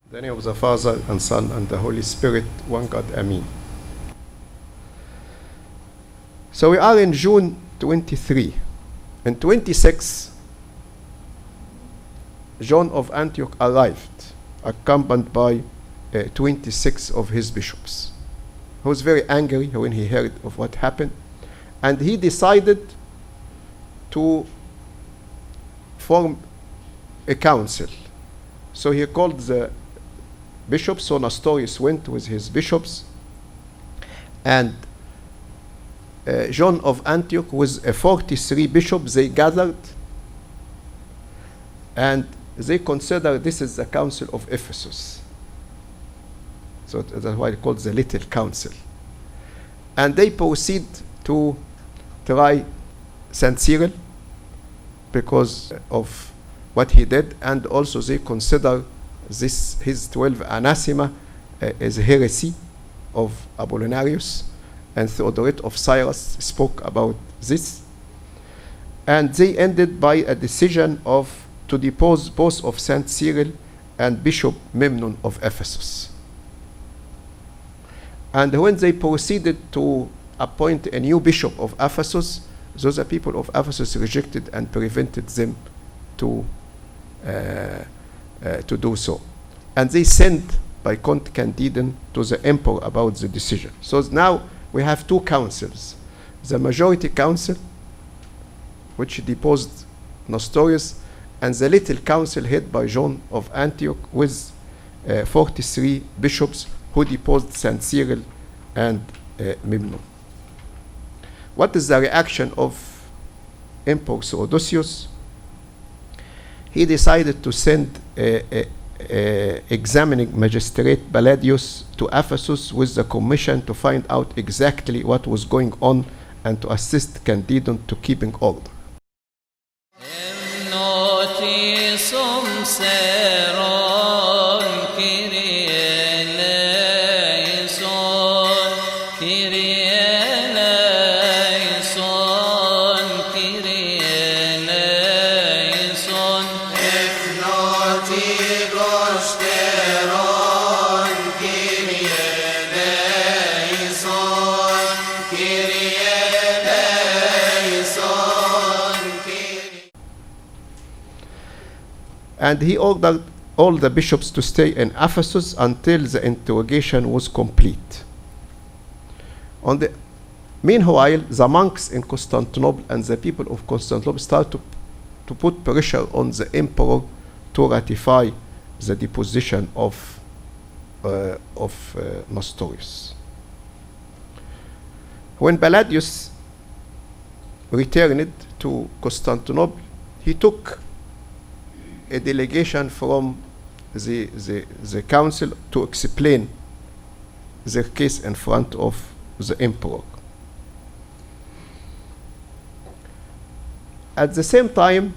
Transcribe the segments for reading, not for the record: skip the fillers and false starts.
In the name of the Father, and Son, and the Holy Spirit, one God, Amen. So we are in June 23. In 26, John of Antioch arrived, accompanied by 26 of his bishops. He was very angry when he heard of what happened, and he decided to form a council. So he called the bishops. So Nestorius went with his bishops, and John of Antioch with 43 bishops, they gathered, and they consider this is the council of Ephesus. So that's why it's called the Little Council. And they proceed to try Saint Cyril because of what he did, and also they consider his 12 anathema as a heresy of Apollinarius, and Theodoret of Cyrus spoke about this. And they ended by a decision to depose both of Saint Cyril and Bishop Memnon of Ephesus. And when they proceeded to appoint a new bishop of Ephesus, those people of Ephesus rejected and prevented them to do so. And they sent by Count Candidin to the emperor about the decision. So now we have two councils. The majority council, which deposed Nestorius, and the little council headed by John of Antioch with 43 bishops who deposed Saint Cyril and Memnon. What is the reaction of Emperor Theodosius? He decided to send examining magistrate Palladius to Ephesus with the commission to find out exactly what was going on and to assist Candidin to keeping order. And he ordered all the bishops to stay in Ephesus until the interrogation was complete. Meanwhile, the monks in Constantinople and the people of Constantinople started to put pressure on the emperor to ratify the deposition of Nestorius. When Palladius returned to Constantinople, he took a delegation from the council to explain their case in front of the emperor. At the same time,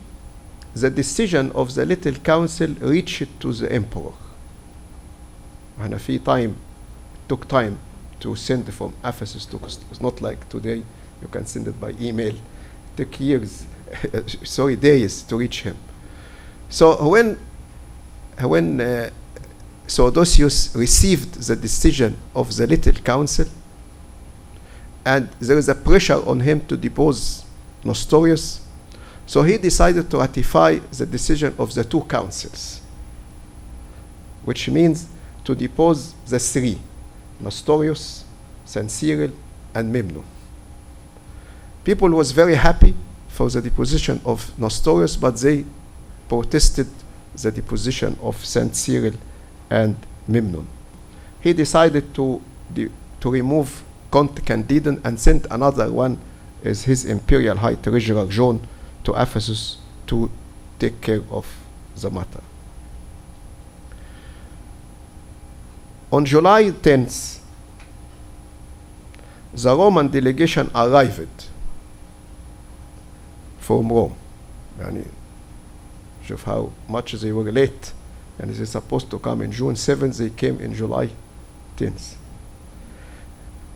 the decision of the little council reached to the emperor. And it took time to send from Ephesus to Constantinople. It's not like today, you can send it by email. It took years, days to reach him. So when Theodosius received the decision of the little council, and there is a pressure on him to depose Nestorius, so he decided to ratify the decision of the two councils, which means to depose the three, Nestorius, Saint Cyril, and Memnon. People was very happy for the deposition of Nestorius, but they protested the deposition of Saint Cyril and Memnon. He decided to remove Count Candidin and sent another one as his imperial high treasurer John to Ephesus to take care of the matter. On July 10th, the Roman delegation arrived from Rome. Of how much they were late, and they're supposed to come in June 7th, they came in July 10th.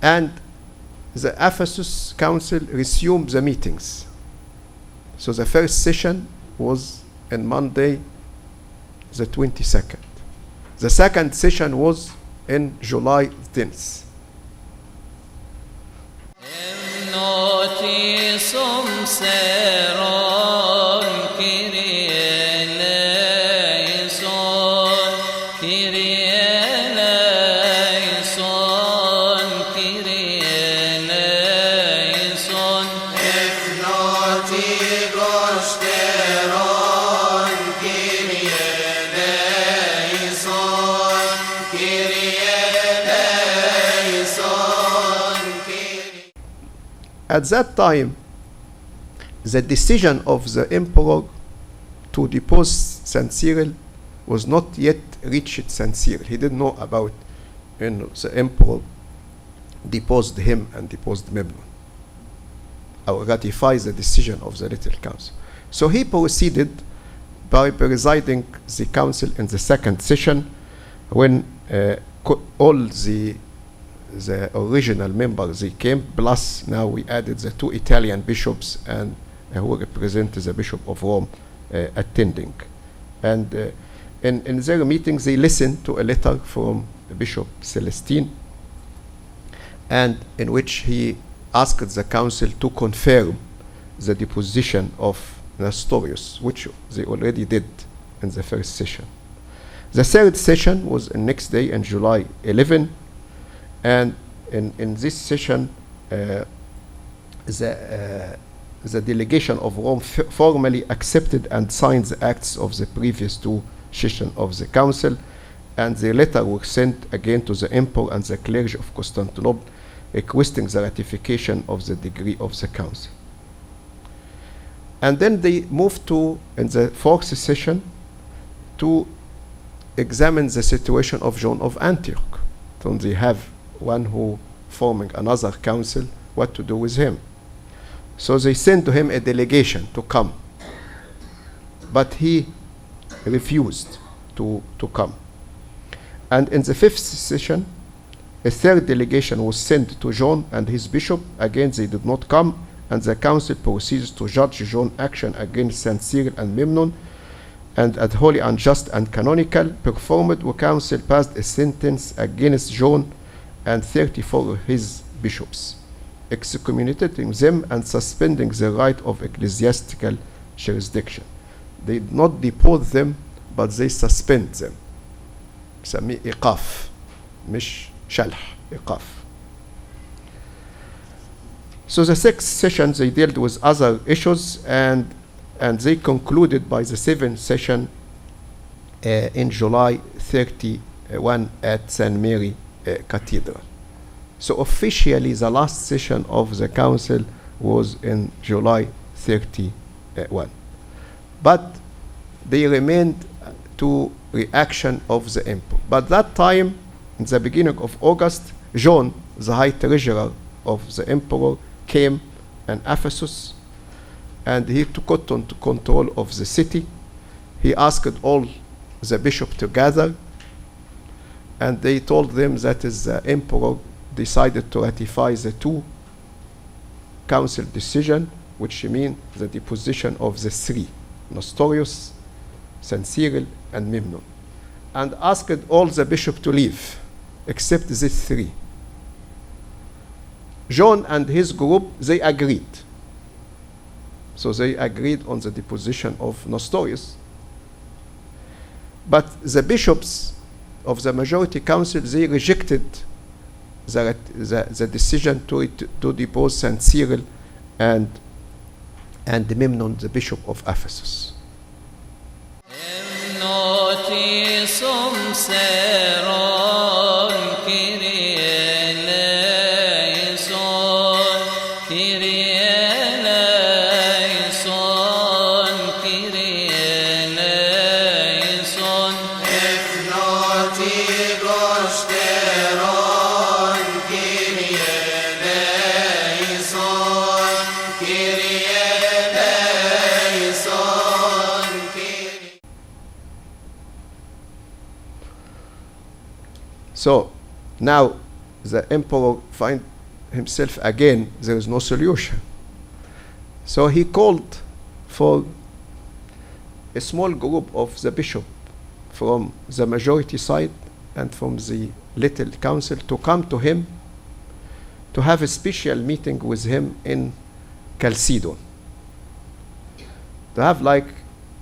And the Ephesus Council resumed the meetings. So the first session was on Monday, the 22nd. The second session was in July 10th. At that time, the decision of the emperor to depose Saint Cyril was not yet reached Saint Cyril. He didn't know about, the emperor deposed him and deposed Memnon, or ratified the decision of the Little Council. So he proceeded by presiding the council in the second session, when all the original members, they came, plus now we added the 2 Italian bishops and who represent the Bishop of Rome attending. And in their meetings, they listened to a letter from Bishop Celestine, and in which he asked the council to confirm the deposition of Nestorius, which they already did in the first session. The third session was the next day in July 11, and in this session, the delegation of Rome formally accepted and signed the acts of the previous 2 sessions of the council, and the letter was sent again to the emperor and the clergy of Constantinople, requesting the ratification of the decree of the council. And then they moved to, in the fourth session, to examine the situation of John of Antioch. So they have one who forming another council, what to do with him. So they sent to him a delegation to come, but he refused to come. And in the fifth session, a third delegation was sent to John and his bishop. Again, they did not come, and the council proceeds to judge John's action against Saint Cyril and Memnon, and as wholly unjust and canonical performed. The council passed a sentence against John and 34 of his bishops, excommunicating them and suspending the right of ecclesiastical jurisdiction. They did not depose them, but they suspend them. بسميه إيقاف مش شلح، إيقاف. So the sixth session, they dealt with other issues, and they concluded by the seventh session in July 31 at St. Mary Cathedral. So officially, the last session of the council was in July 31. But they remained to reaction of the emperor. But that time, in the beginning of August, John, the high treasurer of the emperor, came in Ephesus, and he took control of the city. He asked all the bishops to gather, and they told them that the emperor decided to ratify the 2 council decision, which mean the deposition of the 3, Nestorius, Saint Cyril, and Memnon, and asked all the bishops to leave, except these 3. John and his group, they agreed. So they agreed on the deposition of Nestorius. But the bishops of the majority council, they rejected the decision to depose Saint Cyril and Memnon, the bishop of Ephesus. So now the emperor finds himself again, there is no solution. So he called for a small group of the bishop from the majority side and from the little council to come to him to have a special meeting with him in Chalcedon, to have like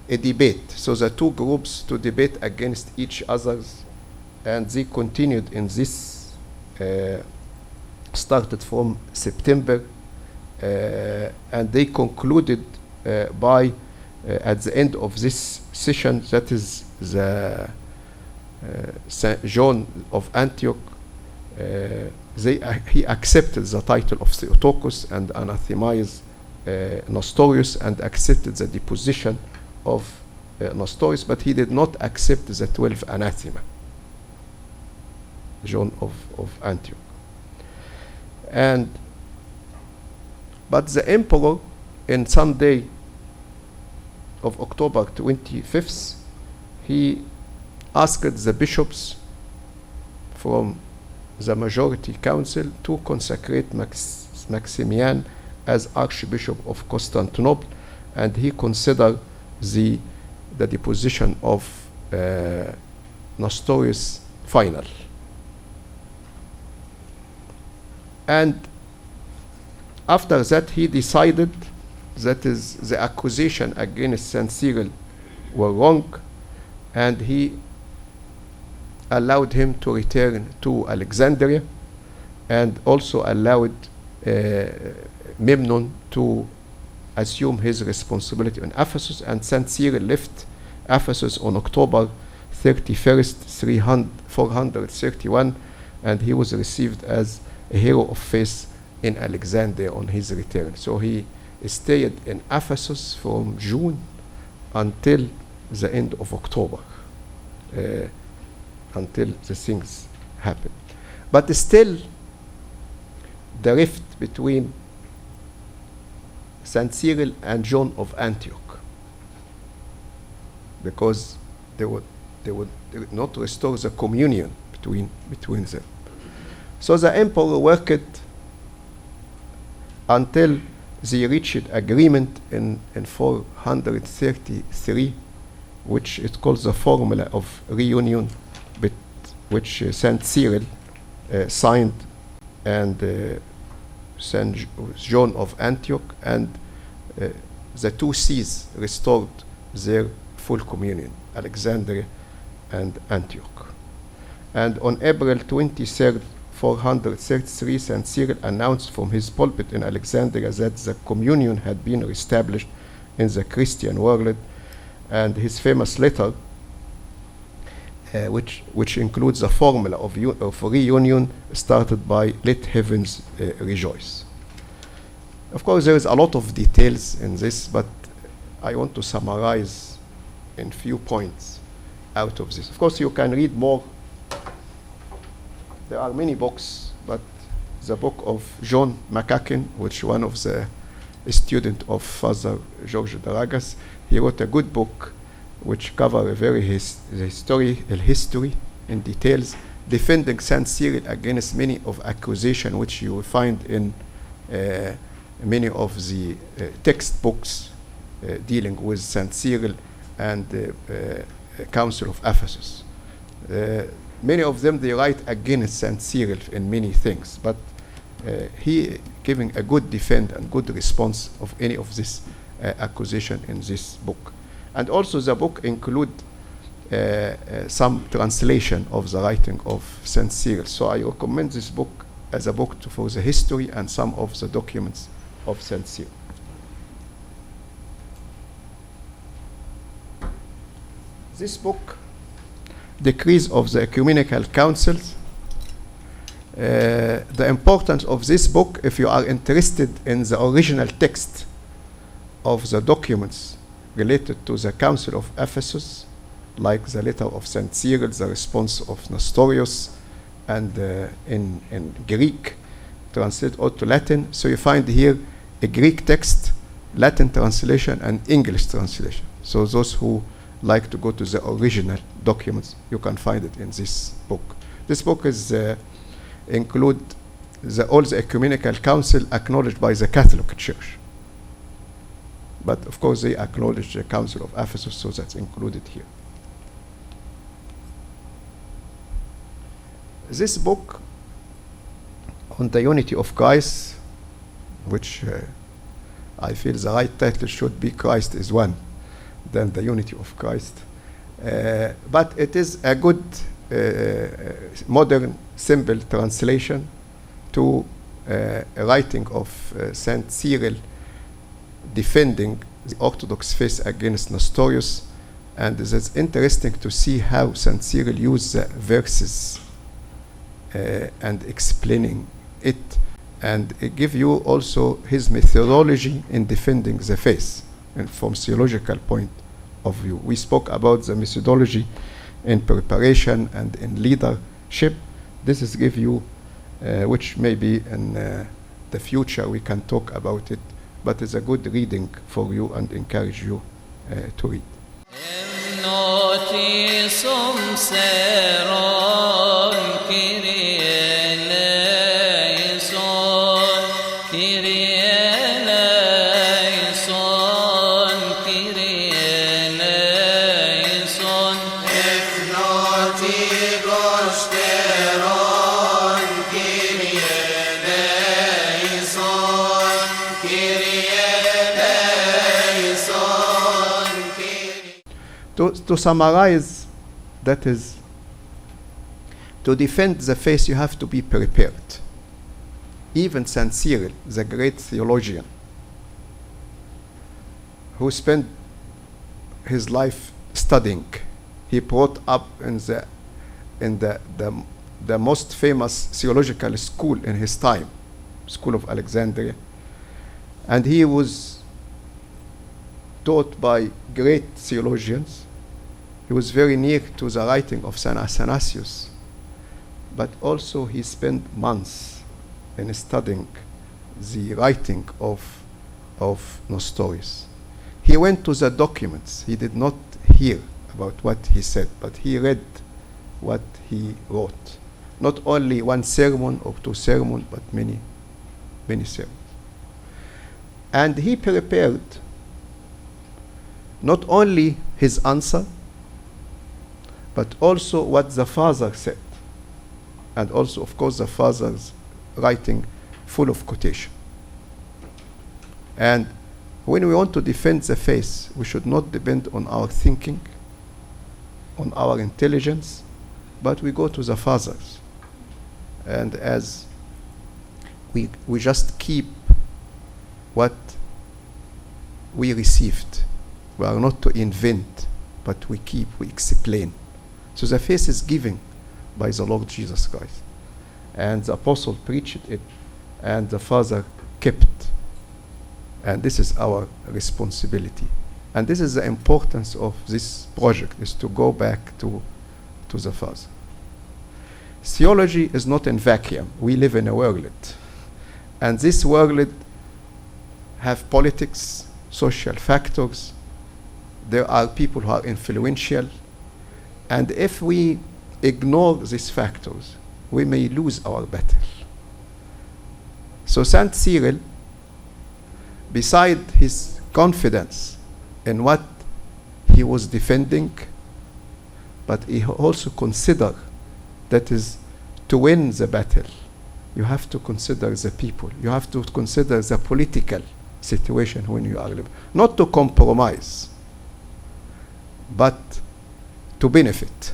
a debate. So the two groups to debate against each other, and they continued in this, started from September, and they concluded by at the end of this session, that is the Saint John of Antioch, he accepted the title of Theotokos and anathemized Nestorius and accepted the deposition of Nestorius, but he did not accept the 12 anathema, John of Antioch. But the emperor, in some day of October 25th, he asked the bishops from the majority council to consecrate Maximian as Archbishop of Constantinople, and he considered the deposition of Nestorius final. And after that, he decided that is the accusation against Saint Cyril were wrong, and he allowed him to return to Alexandria, and also allowed Memnon to assume his responsibility in Ephesus, and Saint Cyril left Ephesus on October 31st, 431, and he was received as a hero of faith in Alexandria on his return. So he stayed in Ephesus from June until the end of October, until the things happened. But still, the rift between Saint Cyril and John of Antioch, because they would not restore the communion between them. So the emperor worked until they reached agreement in 433, which it calls the formula of reunion, which Saint Cyril signed, and Saint John of Antioch, and the two sees restored their full communion, Alexandria and Antioch. And on April 23rd, 433, Saint Cyril announced from his pulpit in Alexandria that the communion had been reestablished in the Christian world, and his famous letter, which includes a formula of reunion, started by "Let heavens rejoice." Of course, there is a lot of details in this, but I want to summarize in few points out of this. Of course, you can read more. There are many books, but the book of John McCacken, which one of the student of Father George Daragas, he wrote a good book which cover a very history in details, defending Saint Cyril against many of accusation which you will find in many of the textbooks dealing with Saint Cyril and the Council of Ephesus. Many of them, they write against Saint Cyril in many things, but he giving a good defense and good response of any of this accusation in this book. And also the book include some translation of the writing of Saint Cyril. So I recommend this book as a book for the history and some of the documents of Saint Cyril. This book, Decrees of the Ecumenical Councils. The importance of this book, if you are interested in the original text of the documents related to the Council of Ephesus, like the letter of Saint Cyril, the response of Nestorius, and in Greek, translated all to Latin. So you find here a Greek text, Latin translation, and English translation. So those who like to go to the original documents, you can find it in this book. This book is include all the ecumenical council acknowledged by the Catholic Church. But of course they acknowledge the Council of Ephesus, so that's included here. This book on the unity of Christ, which I feel the right title should be Christ is One, than the unity of Christ. But it is a good modern, simple translation to a writing of Saint Cyril defending the Orthodox faith against Nestorius. And it is interesting to see how Saint Cyril used the verses and explaining it, and it give you also his methodology in defending the faith and from theological point of view. We spoke about the methodology in preparation and in leadership. This is give you, which maybe in the future we can talk about it, but it's a good reading for you and encourage you to read. To summarize, that is, to defend the faith you have to be prepared. Even Saint Cyril, the great theologian, who spent his life studying, he brought up in the most famous theological school in his time, School of Alexandria, and he was taught by great theologians. He was very near to the writing of St. Athanasius, but also he spent months in studying the writing of Nestorius. He went to the documents. He did not hear about what he said, but he read what he wrote. Not only one sermon or two sermons, but many, many sermons. And he prepared not only his answer, but also what the father said. And also, of course, the father's writing full of quotation. And when we want to defend the faith, we should not depend on our thinking, on our intelligence, but we go to the fathers. And as we just keep what we received. We are not to invent, but we explain. So the faith is given by the Lord Jesus Christ. And the apostle preached it, and the Father kept. And this is our responsibility. And this is the importance of this project, is to go back to the Father. Theology is not in vacuum. We live in a world. And this world have politics, social factors. There are people who are influential. And if we ignore these factors, we may lose our battle. So Saint Cyril, beside his confidence in what he was defending, but he also considered that is to win the battle, you have to consider the people. You have to consider the political situation when you are living. Not to compromise, but to benefit.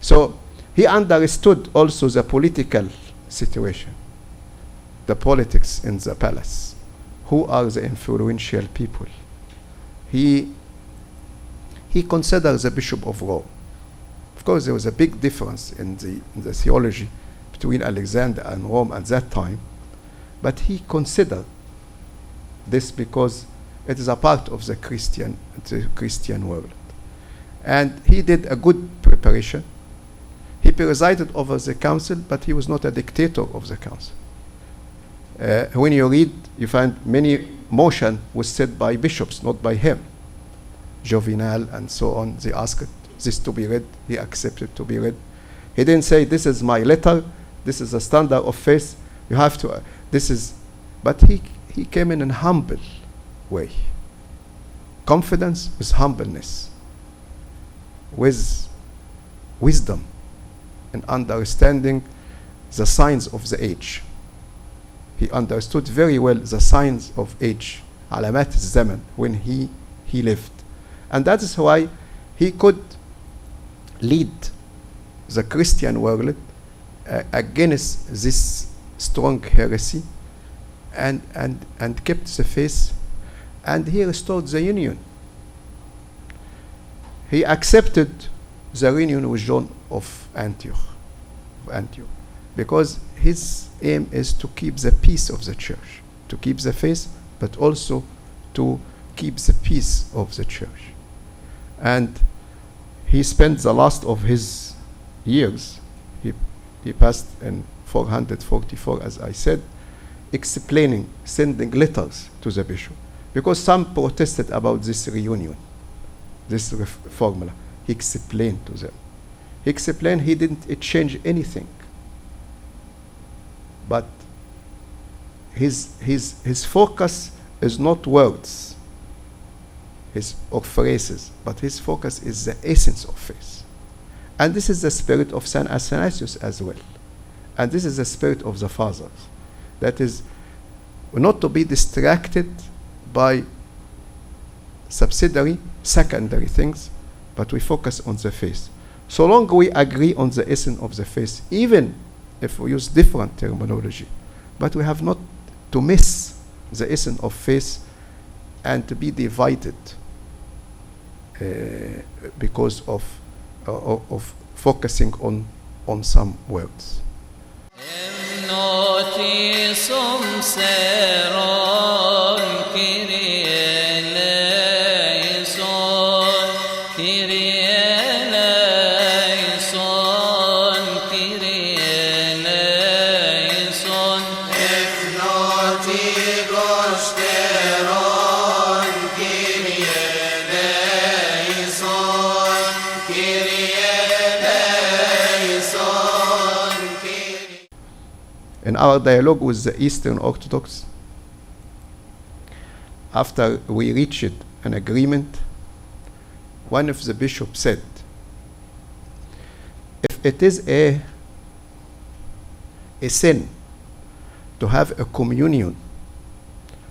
So he understood also the political situation, the politics in the palace. Who are the influential people? He considered the Bishop of Rome. Of course, there was a big difference in the theology between Alexander and Rome at that time, but he considered this because it is a part of the Christian world. And he did a good preparation. He presided over the council, but he was not a dictator of the council. When you read, you find many motion was said by bishops, not by him. Jovinal and so on, they asked this to be read, he accepted to be read. He didn't say, this is my letter, this is a standard of faith, you have to, but he came in a humble way. Confidence with humbleness, with wisdom, in understanding the signs of the age. He understood very well the signs of age, علامات الزمن, when he lived. And that is why he could lead the Christian world against this strong heresy and kept the faith, and he restored the union. He accepted the union with John of Antioch, because his aim is to keep the peace of the church, to keep the faith, but also to keep the peace of the church. And he spent the last of his years, he passed in 444, as I said, explaining, sending letters to the bishop, because some protested about this reunion, this formula. He explained to them. He explained he didn't change anything, but his focus is not words or phrases, but his focus is the essence of faith. And this is the spirit of St. Athanasius as well. And this is the spirit of the fathers. That is, not to be distracted by subsidiary, secondary things, but we focus on the faith. So long we agree on the essence of the faith, even if we use different terminology, but we have not to miss the essence of faith and to be divided because of focusing on some words. In our dialogue with the Eastern Orthodox, after we reached an agreement, one of the bishops said, if it is a sin to have a communion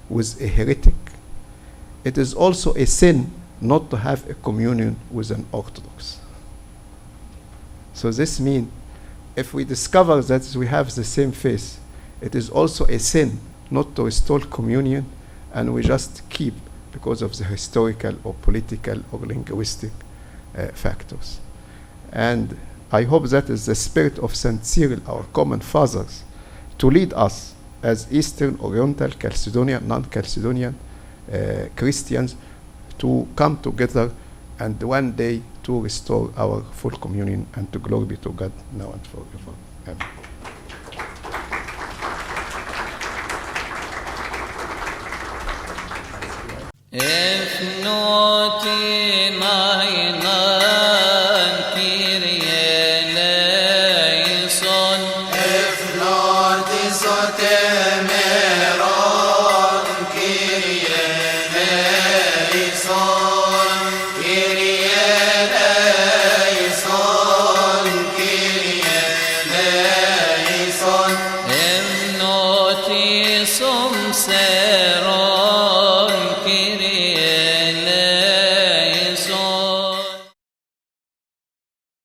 with a heretic, it is also a sin not to have a communion with an Orthodox. So this means if we discover that we have the same faith, it is also a sin not to restore communion, and we just keep because of the historical or political or linguistic factors. And I hope that is the spirit of St. Cyril, our common fathers, to lead us as Eastern, Oriental, Chalcedonian, non-Chalcedonian Christians to come together and one day to restore our full communion, and to glory be to God now and forever. Amen. If not